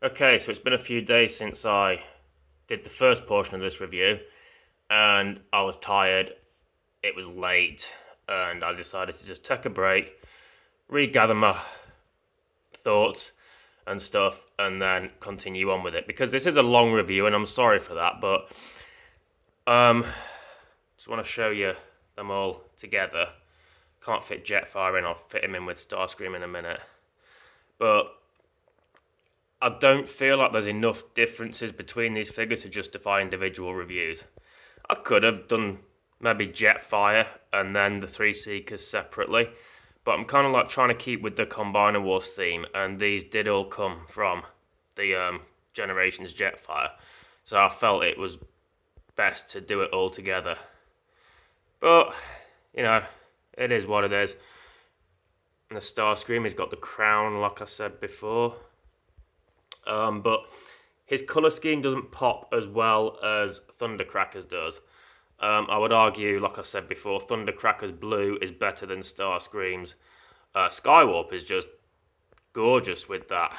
Okay, so it's been a few days since I did the first portion of this review, and I was tired, it was late, and I decided to just take a break, regather my thoughts and stuff, and then continue on with it. Because this is a long review, and I'm sorry for that, but just want to show you them all together. Can't fit Jetfire in, I'll fit him in with Starscream in a minute. But I don't feel like there's enough differences between these figures to justify individual reviews. I could have done maybe Jetfire and then the Three Seekers separately, but I'm kind of like trying to keep with the Combiner Wars theme, and these did all come from the Generations Jetfire, so I felt it was best to do it all together. But, you know, it is what it is. And the Starscream, he's got the crown, like I said before. But his colour scheme doesn't pop as well as Thundercracker's does. I would argue, like I said before, Thundercracker's blue is better than Starscream's. Skywarp is just gorgeous with that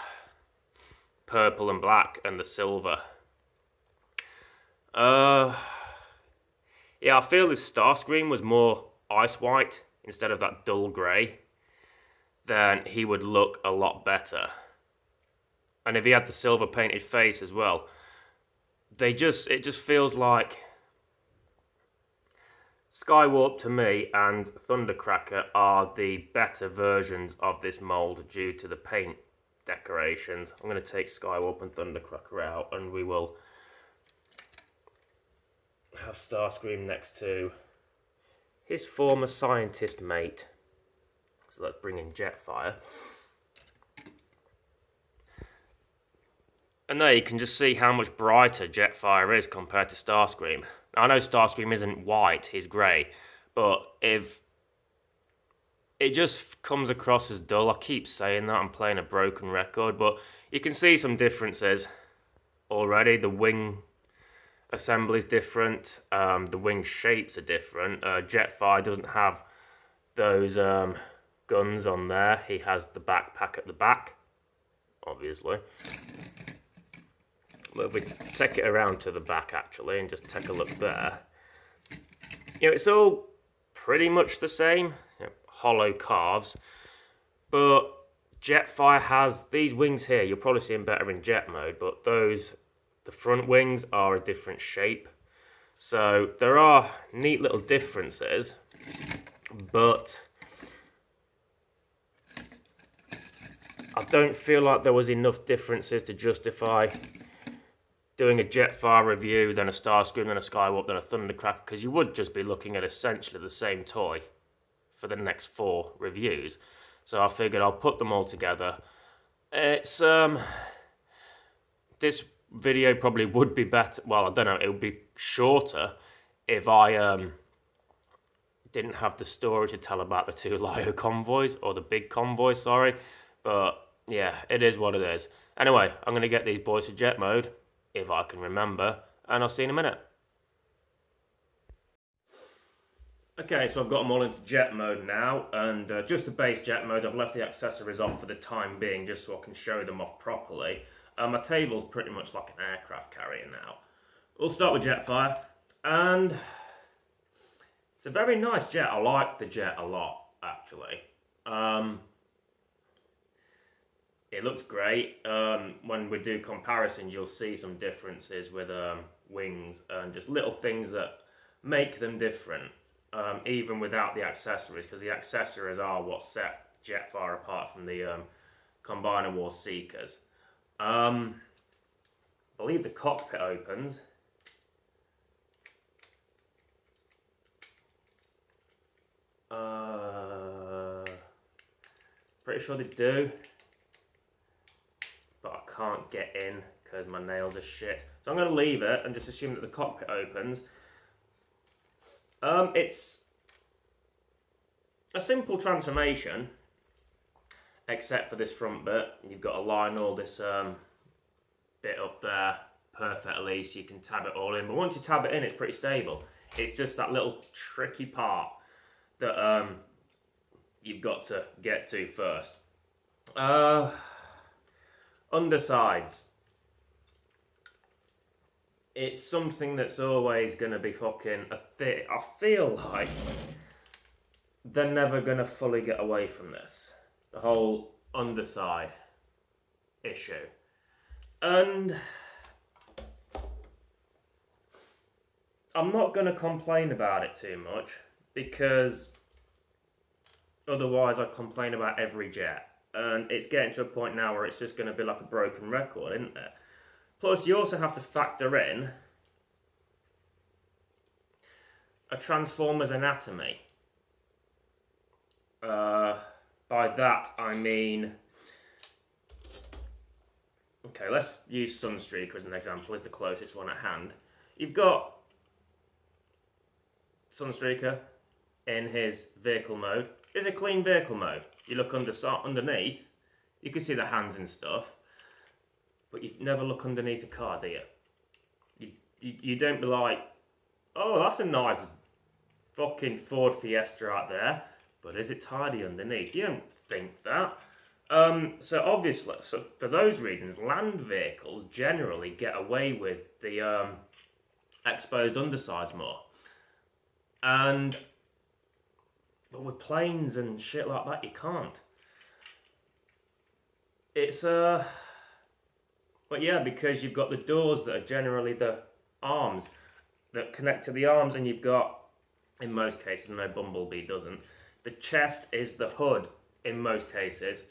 purple and black and the silver. Yeah, I feel if Starscream was more ice white instead of that dull grey, then he would look a lot better. And if he had the silver painted face as well, it just feels like Skywarp to me and Thundercracker are the better versions of this mould due to the paint decorations. I'm going to take Skywarp and Thundercracker out, and we will have Starscream next to his former scientist mate. So let's bring in Jetfire. And there you can just see how much brighter Jetfire is compared to Starscream. I know Starscream isn't white, he's grey, but if it just comes across as dull. I keep saying that, I'm playing a broken record, but you can see some differences already. The wing assembly is different, the wing shapes are different. Jetfire doesn't have those guns on there, he has the backpack at the back, obviously. But if we take it around to the back actually and just take a look there, you know, it's all pretty much the same, you know, hollow calves, but Jetfire has these wings here. You'll probably see them better in jet mode, but the front wings are a different shape. So there are neat little differences, but I don't feel like there was enough differences to justify doing a Jetfire review, then a Starscream, then a Skywarp, then a Thundercracker, because you would just be looking at essentially the same toy for the next 4 reviews. So I figured I'll put them all together. It's this video probably would be better. Well, I don't know. It would be shorter if I didn't have the story to tell about the 2 Lio convoys, or the big convoy. Sorry, but yeah, it is what it is. Anyway, I'm going to get these boys to jet mode, if I can remember, and I'll see you in a minute. Okay, so I've got them all into jet mode now, and just the base jet mode. I've left the accessories off for the time being, just so I can show them off properly. My table's pretty much like an aircraft carrier now. We'll start with Jetfire, and it's a very nice jet. I like the jet a lot, actually. It looks great. When we do comparisons, you'll see some differences with wings and just little things that make them different, even without the accessories, because the accessories are what set Jetfire apart from the Combiner Wars Seekers. I believe the cockpit opens. Pretty sure they do, but I can't get in because my nails are shit. So I'm going to leave it and just assume that the cockpit opens. It's a simple transformation, except for this front bit. You've got to line all this bit up there perfectly so you can tab it all in. But once you tab it in, it's pretty stable. It's just that little tricky part that you've got to get to first. Undersides. it's something that's always going to be fucking a thing. I feel like they're never going to fully get away from this. The whole underside issue. And I'm not going to complain about it too much, because otherwise I'd complain about every jet. And it's getting to a point now where it's just going to be like a broken record, isn't it? Plus, you also have to factor in a transformer's anatomy. By that, I mean... Okay, let's use Sunstreaker as an example. It's the closest one at hand. You've got Sunstreaker in his vehicle mode. It's a clean vehicle mode. You look underneath, you can see the hands and stuff, but you never look underneath a car, do you? You don't be like, oh, that's a nice fucking Ford Fiesta out there, but is it tidy underneath? You don't think that. So obviously, for those reasons, land vehicles generally get away with the exposed undersides more. But with planes and shit like that, you can't. It's but yeah, because you've got the doors that are generally the arms that connect to the arms, and you've got, in most cases, no Bumblebee doesn't, the chest is the hood in most cases.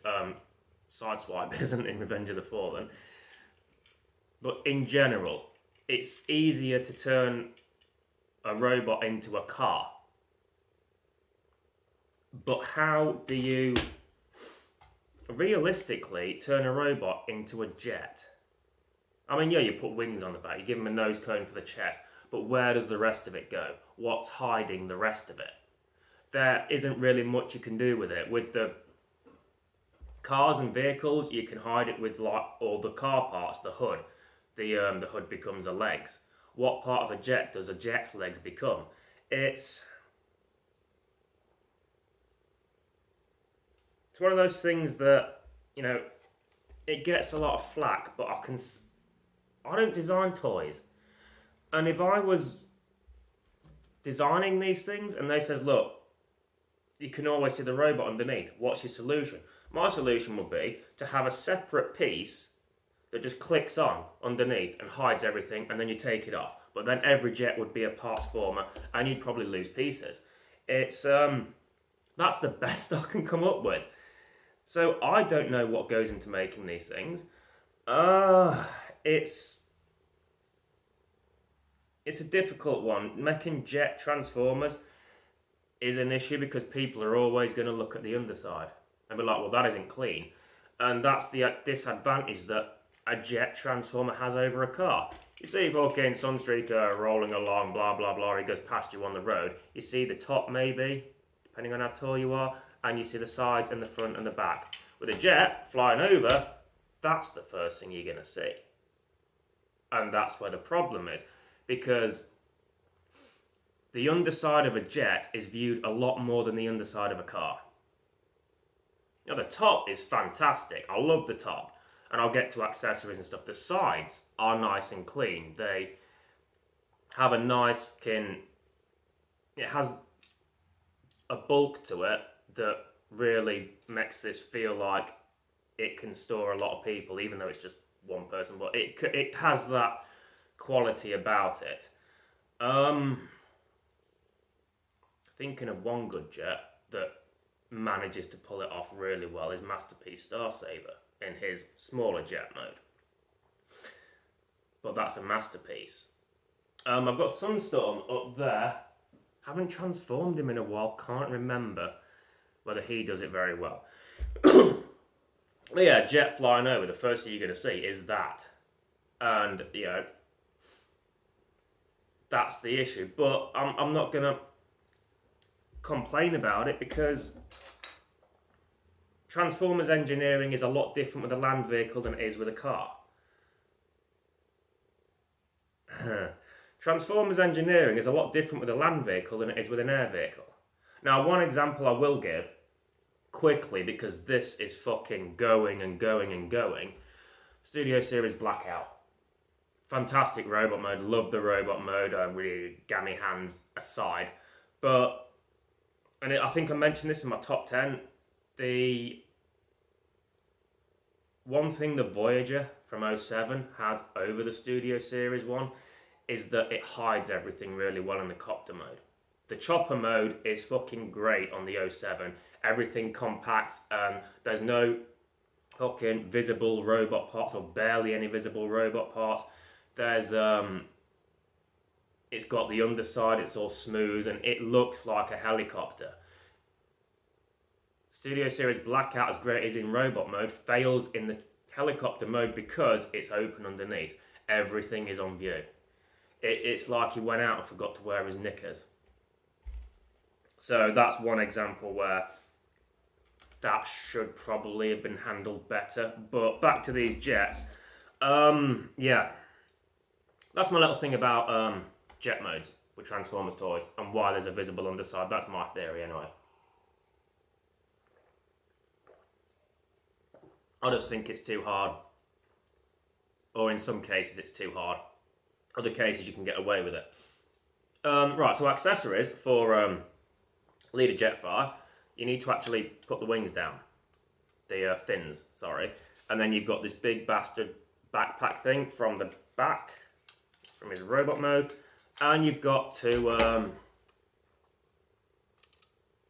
Sideswipe isn't in Revenge of the Fallen. But in general, it's easier to turn a robot into a car. But how do you realistically turn a robot into a jet? I mean, yeah, you put wings on the back, you give him a nose cone for the chest, but where does the rest of it go? What's hiding the rest of it? There isn't really much you can do with it. With the cars and vehicles, you can hide it with like all the car parts, the hood. The hood becomes the legs. What part of a jet does a jet's legs become? It's one of those things that, you know, it gets a lot of flack, but I don't design toys. And if I was designing these things and they said, look, you can always see the robot underneath, what's your solution? My solution would be to have a separate piece that just clicks on underneath and hides everything, and then you take it off. But then every jet would be a parts former, and you'd probably lose pieces. It's that's the best I can come up with. So I don't know what goes into making these things. It's a difficult one. Making jet transformers is an issue because people are always going to look at the underside and be like, well, that isn't clean. And that's the disadvantage that a jet transformer has over a car. You see fucking Sunstreaker rolling along, blah, blah, blah, he goes past you on the road. You see the top, maybe, depending on how tall you are, and you see the sides and the front and the back. With a jet flying over, that's the first thing you're going to see. And that's where the problem is, because the underside of a jet is viewed a lot more than the underside of a car. Now, the top is fantastic. I love the top. And I'll get to accessories and stuff. The sides are nice and clean. They have a nice it has a bulk to it that really makes this feel like it can store a lot of people, even though it's just one person. But it has that quality about it. Thinking of one good jet that manages to pull it off really well is Masterpiece Starsaver in his smaller jet mode. But that's a masterpiece. I've got Sunstorm up there. Haven't transformed him in a while, can't remember whether he does it very well. Yeah, jet flying over, the first thing you're going to see is that. And, you know, that's the issue. But I'm not going to complain about it because Transformers engineering is a lot different with a land vehicle than it is with a car. Transformers engineering is a lot different with a land vehicle than it is with an air vehicle. Now, one example I will give, quickly, because this is fucking going and going and going. Studio Series Blackout. fantastic robot mode. Love the robot mode. Really gammy hands aside, but I think I mentioned this in my top 10. The one thing the Voyager from '07 has over the Studio Series one is that it hides everything really well in the copter mode. The chopper mode is fucking great on the '07. Everything compact, there's no fucking visible robot parts, or barely any visible robot parts. There's it's got the underside, it's all smooth, and it looks like a helicopter. Studio Series Blackout, as great as in robot mode, fails in the helicopter mode because it's open underneath. Everything is on view. It's like he went out and forgot to wear his knickers. So that's one example where that should probably have been handled better. But back to these jets. Yeah. That's my little thing about jet modes with Transformers toys and why there's a visible underside. That's my theory anyway. I just think it's too hard. Or in some cases it's too hard. Other cases you can get away with it. Right, so accessories for Leader Jetfire. You need to actually put the wings down. The fins, sorry. And then you've got this big bastard backpack thing from the back, from his robot mode. And you've got two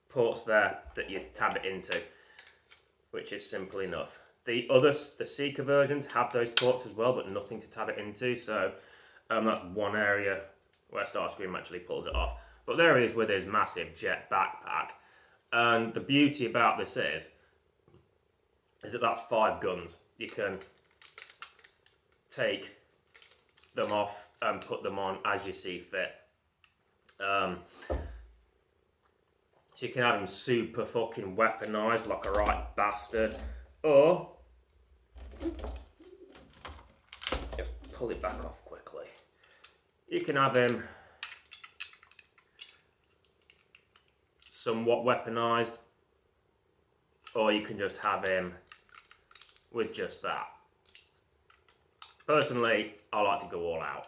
ports there that you tab it into, which is simple enough. The Seeker versions have those ports as well, but nothing to tab it into, so that's one area where Starscream actually pulls it off. But there he is with his massive jet backpack, and the beauty about this is that that's 5 guns. You can take them off and put them on as you see fit. So you can have him super fucking weaponized like a right bastard, or just pull it back off quickly. You can have him somewhat weaponized, or you can just have him with just that. Personally, I like to go all out.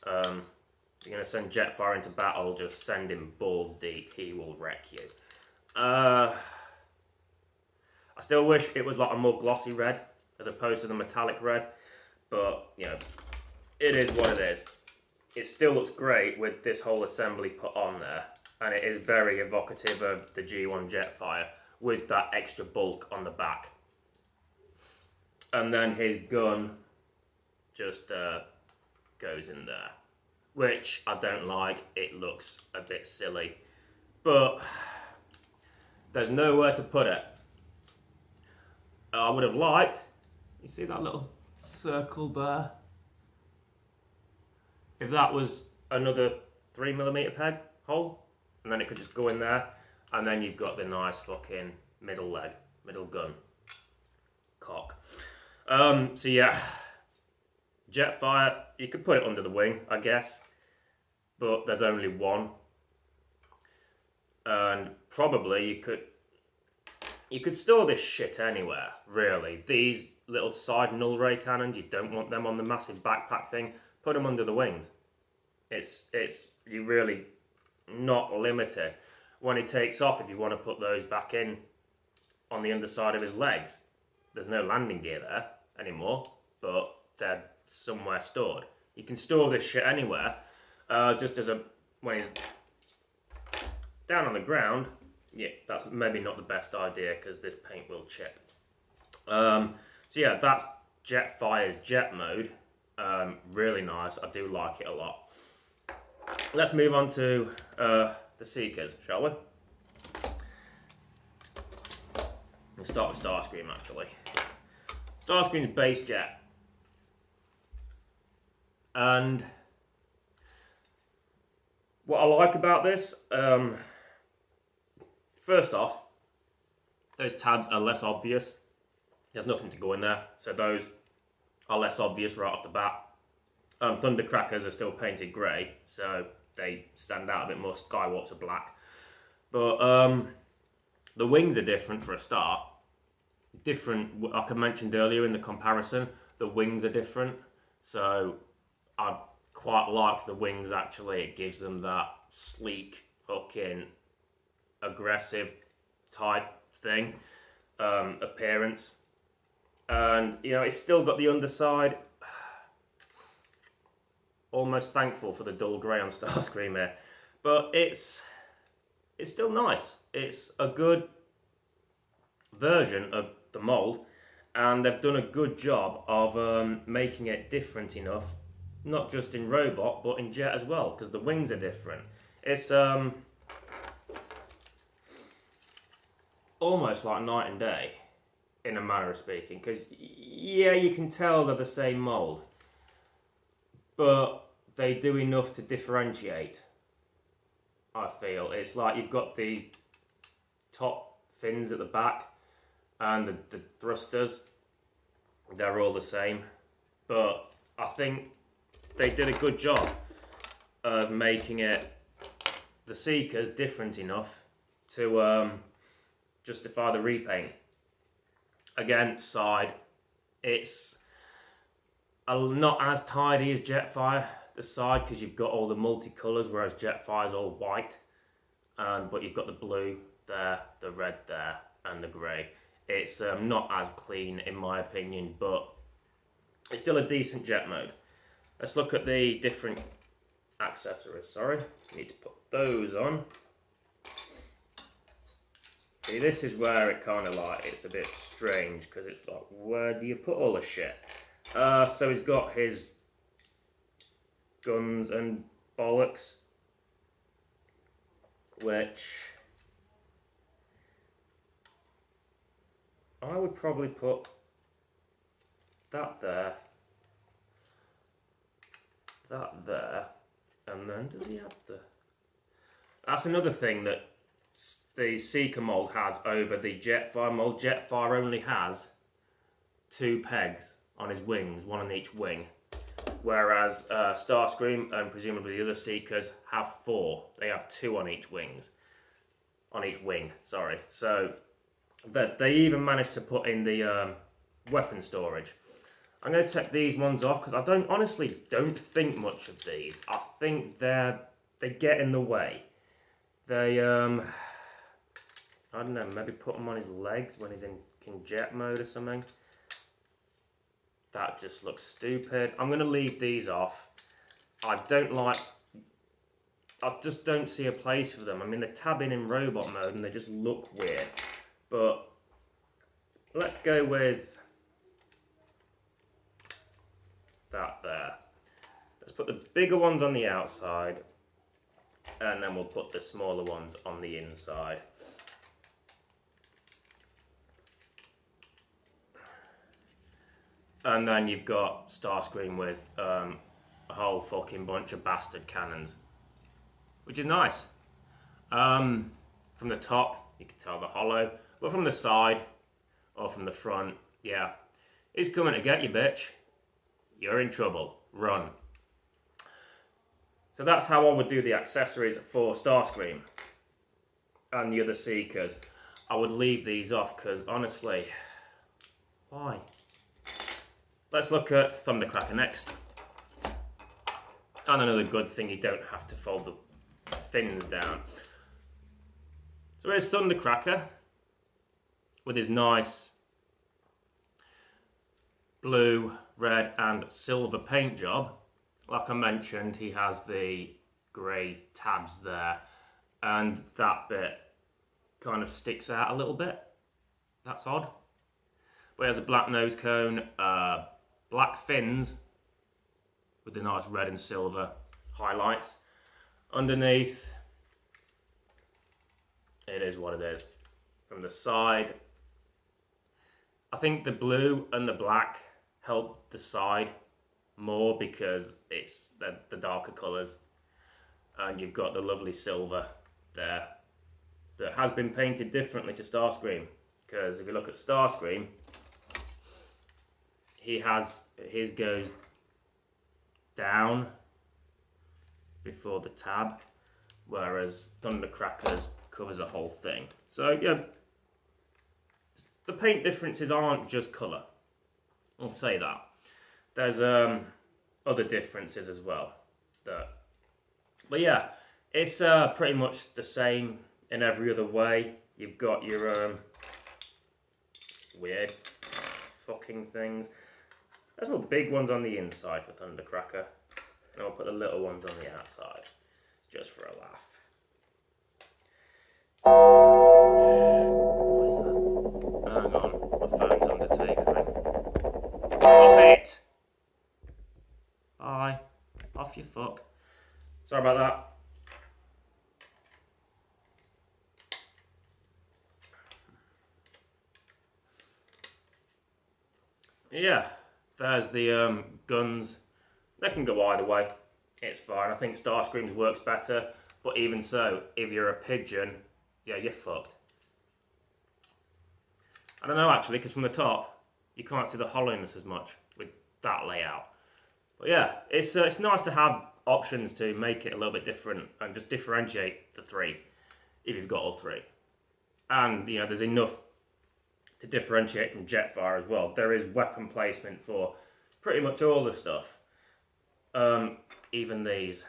You're going to send Jetfire into battle, just send him balls deep, he will wreck you. I still wish it was like a more glossy red as opposed to the metallic red, but you know, it is what it is. It still looks great with this whole assembly put on there, and it is very evocative of the G1 Jetfire with that extra bulk on the back. And then his gun just goes in there, which I don't like. It looks a bit silly, but there's nowhere to put it. I would have liked, you see that little circle there? If that was another 3mm peg hole, and then it could just go in there, and then you've got the nice fucking middle leg, middle gun cock. So yeah, Jetfire, you could put it under the wing, I guess, but there's only one, and probably you could store this shit anywhere, really. These little side null ray cannons, you don't want them on the massive backpack thing. Put them under the wings. You're really not limited. When he takes off, if you want to put those back in on the underside of his legs, there's no landing gear there anymore, but they're somewhere stored. You can store this shit anywhere, just as when he's down on the ground. Yeah, that's maybe not the best idea because this paint will chip. So yeah, that's Jetfire's jet mode. Really nice. I do like it a lot. Let's move on to the Seekers, shall we? Let's start with Starscream, actually. Starscream's base jet. And what I like about this, first off, those tabs are less obvious. There's nothing to go in there, so those are less obvious right off the bat. Thundercrackers are still painted grey, so they stand out a bit more. Skywarps are black. But the wings are different for a start. Different, like I mentioned earlier in the comparison, the wings are different. So I quite like the wings actually. It gives them that sleek, fucking aggressive type thing, appearance. And you know, it's still got the underside. Almost thankful for the dull grey on Starscream here, but it's still nice. It's a good version of the mould, and they've done a good job of making it different enough, not just in robot but in jet as well, because the wings are different. It's almost like night and day, in a manner of speaking, because yeah, you can tell they're the same mould, but they do enough to differentiate, I feel. It's like you've got the top fins at the back and the thrusters, they're all the same, but I think they did a good job of making it, the Seekers, different enough to justify the repaint. Again, side, it's not as tidy as Jetfire, the side, because you've got all the multicolours, whereas Jetfire's all white, but you've got the blue there, the red there, and the grey. It's not as clean in my opinion, but it's still a decent jet mode. Let's look at the different accessories. Sorry, need to put those on. See, this is where it kind of like, it's a bit strange, because it's like, where do you put all the shit? So he's got his guns and bollocks, which I would probably put that there, and then does he have the... That's another thing that the Seeker mould has over the Jetfire mould. Jetfire only has 2 pegs on his wings, 1 on each wing, whereas Starscream and presumably the other Seekers have 4. They have 2 on each wing. Sorry. So that they even managed to put in the weapon storage. I'm going to take these ones off because I honestly don't think much of these. I think they get in the way. They I don't know, maybe put them on his legs when he's in jet mode or something. That just looks stupid. I'm going to leave these off. I just don't see a place for them. I mean, they're tabbing in robot mode and they just look weird. But let's go with that there. Let's put the bigger ones on the outside, and then we'll put the smaller ones on the inside. And then you've got Starscream with a whole fucking bunch of bastard cannons, which is nice. From the top, you can tell the hollow, but from the side or from the front, yeah, he's coming to get you, bitch. You're in trouble. Run. So that's how I would do the accessories for Starscream and the other Seekers. I would leave these off because honestly, why? Let's look at Thundercracker next. And another good thing, you don't have to fold the fins down. So here's Thundercracker with his nice blue, red and silver paint job. Like I mentioned, he has the grey tabs there, and that bit kind of sticks out a little bit. That's odd. But he has a black nose cone, black fins with the nice red and silver highlights. Underneath, it is what it is. From the side, I think the blue and the black help the side more because it's the darker colours, and you've got the lovely silver there that has been painted differently to Starscream, because if you look at Starscream, his goes down before the tab, whereas Thundercracker's covers the whole thing. So yeah, the paint differences aren't just colour, I'll say that. There's other differences as well. But yeah, it's pretty much the same in every other way. You've got your weird fucking things. There's little big ones on the inside for Thundercracker, and I'll put the little ones on the outside, just for a laugh. What is that? Hang on, my phone's undertaking. Stop it! Bye. Off you fuck. Sorry about that. Yeah, there's the guns. They can go either way. It's fine. I think Starscream's works better, but even so, if you're a pigeon, yeah, you're fucked. I don't know actually, because from the top, you can't see the hollowness as much with that layout. But yeah, it's nice to have options to make it a little bit different and just differentiate the three, if you've got all three. And, you know, there's enough to differentiate from Jetfire as well. There is weapon placement for pretty much all the stuff. Even these.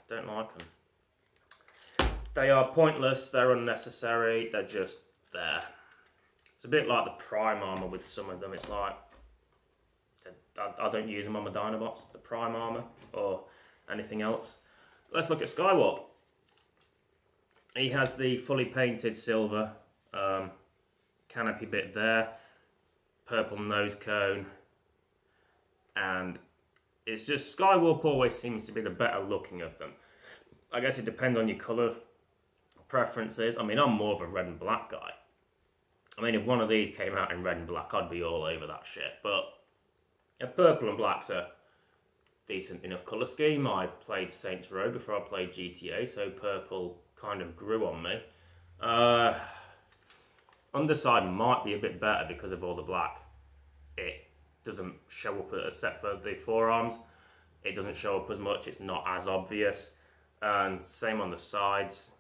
Don't like them. They are pointless, they're unnecessary, they're just there. It's a bit like the Prime Armour with some of them. It's like, I don't use them on my Dinobots, the Prime Armour or anything else. Let's look at Skywarp. He has the fully painted silver canopy bit there, purple nose cone, and it's just, Skywarp always seems to be the better looking of them. I guess it depends on your colour preferences. I mean, I'm more of a red and black guy. I mean, if one of these came out in red and black, I'd be all over that shit. But yeah, purple and black's a decent enough colour scheme. I played Saints Row before I played GTA, so purple kind of grew on me. Underside might be a bit better because of all the black. It doesn't show up, except for the forearms. It doesn't show up as much, it's not as obvious. And same on the sides.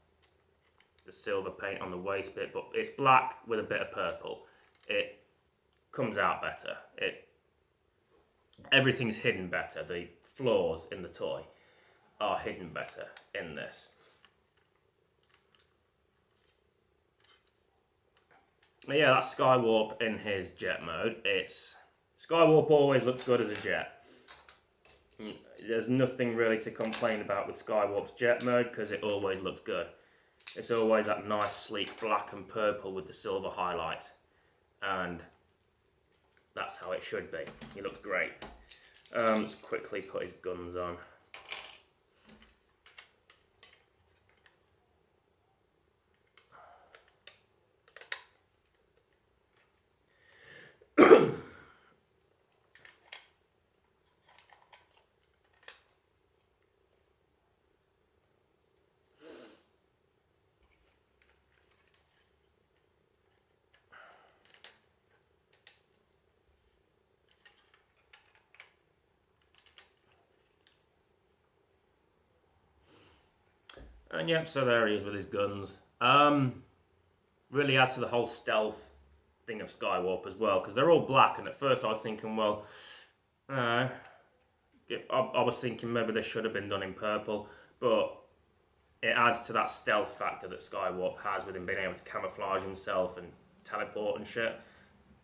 The silver paint on the waist bit, but it's black with a bit of purple. It comes out better. Everything's hidden better. The flaws in the toy are hidden better in this. But yeah, that's Skywarp in his jet mode. Skywarp always looks good as a jet. There's nothing really to complain about with Skywarp's jet mode because it always looks good. It's always that nice sleek black and purple with the silver highlights, and that's how it should be. He looks great. Let's quickly put his guns on. And yep, so there he is with his guns. Really adds to the whole stealth thing of Skywarp as well, because they're all black, and at first I was thinking, well, I was thinking maybe they should have been done in purple, but it adds to that stealth factor that Skywarp has with him being able to camouflage himself and teleport and shit.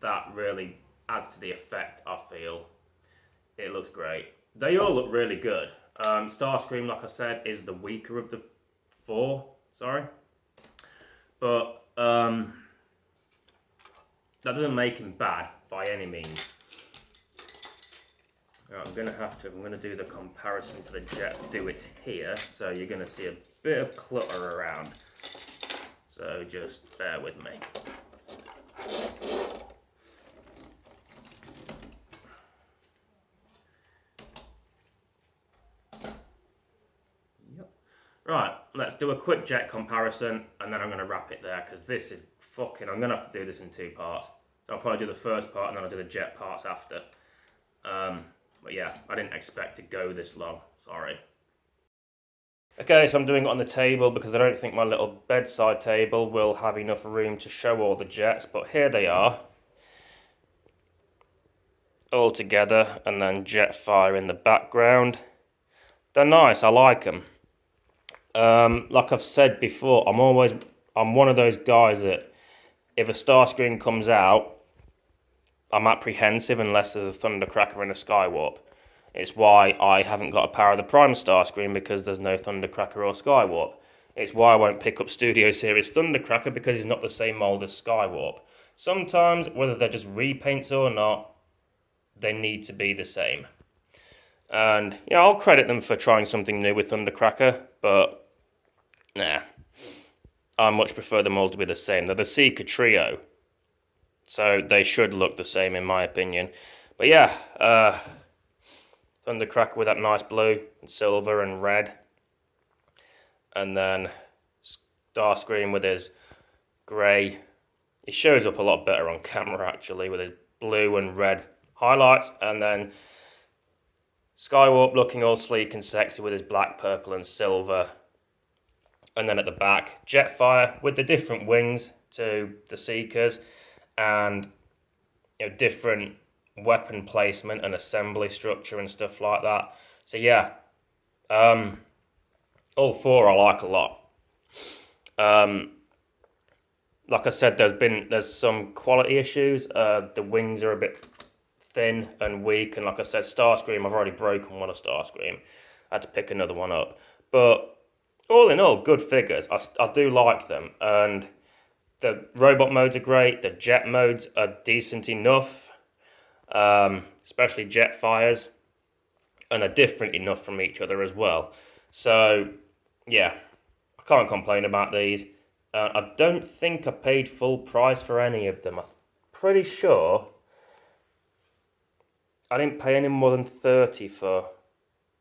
That really adds to the effect, I feel. It looks great. They all look really good. Starscream, like I said, is the weaker of the four, sorry. But that doesn't make him bad by any means. Right, I'm going to do the comparison to the Jets, do it here, so you're going to see a bit of clutter around. So just bear with me. Right, let's do a quick jet comparison, and then I'm going to wrap it there, because this is fucking... I'm going to have to do this in two parts. So I'll probably do the first part, and then I'll do the jet parts after. But yeah, I didn't expect to go this long, sorry. Okay, so I'm doing it on the table, because I don't think my little bedside table will have enough room to show all the jets, but here they are. all together, and then Jetfire in the background. They're nice, I like them. Like I've said before, I'm one of those guys that if a Starscream comes out, I'm apprehensive unless there's a Thundercracker and a Skywarp. It's why I haven't got a Power of the Prime Starscream, because there's no Thundercracker or Skywarp. It's why I won't pick up Studio Series Thundercracker, because he's not the same mould as Skywarp. Sometimes, whether they're just repaints or not, they need to be the same. And yeah, I'll credit them for trying something new with Thundercracker, but nah. I much prefer them all to be the same. They're the Seeker Trio, so they should look the same in my opinion. But yeah, Thundercracker with that nice blue and silver and red. And then Starscream with his grey. He shows up a lot better on camera actually, with his blue and red highlights. And then Skywarp looking all sleek and sexy with his black, purple and silver. And then at the back, Jetfire with the different wings to the Seekers, and different weapon placement and assembly structure and stuff like that. So yeah, all four I like a lot. Like I said, there's some quality issues. The wings are a bit thin and weak, and like I said, Starscream, I've already broken one of Starscream. I had to pick another one up. But all in all, good figures. I do like them, and the robot modes are great. The jet modes are decent enough, especially Jetfires, and they're different enough from each other as well. So yeah, I can't complain about these. I don't think I paid full price for any of them. I'm pretty sure I didn't pay any more than 30 for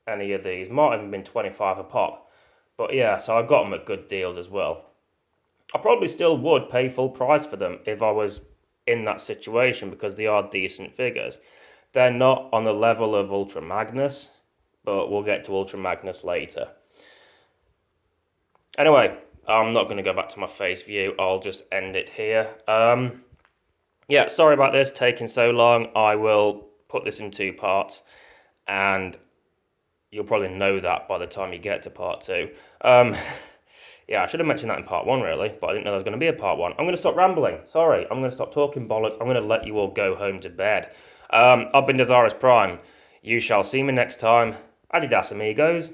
any of these. Might have even been 25 a pop. But yeah, so I got them at good deals as well. I probably still would pay full price for them if I was in that situation, because they are decent figures. They're not on the level of Ultra Magnus, but we'll get to Ultra Magnus later. Anyway, I'm not going to go back to my face view. I'll just end it here. Yeah, sorry about this taking so long. I will put this in 2 parts, and you'll probably know that by the time you get to part 2. Yeah, I should have mentioned that in part 1 really, but I didn't know there was going to be a part 1. I'm going to stop rambling. Sorry, I'm going to stop talking bollocks. I'm going to let you all go home to bed. I've been Desirous Prime. You shall see me next time. Adidas, amigos.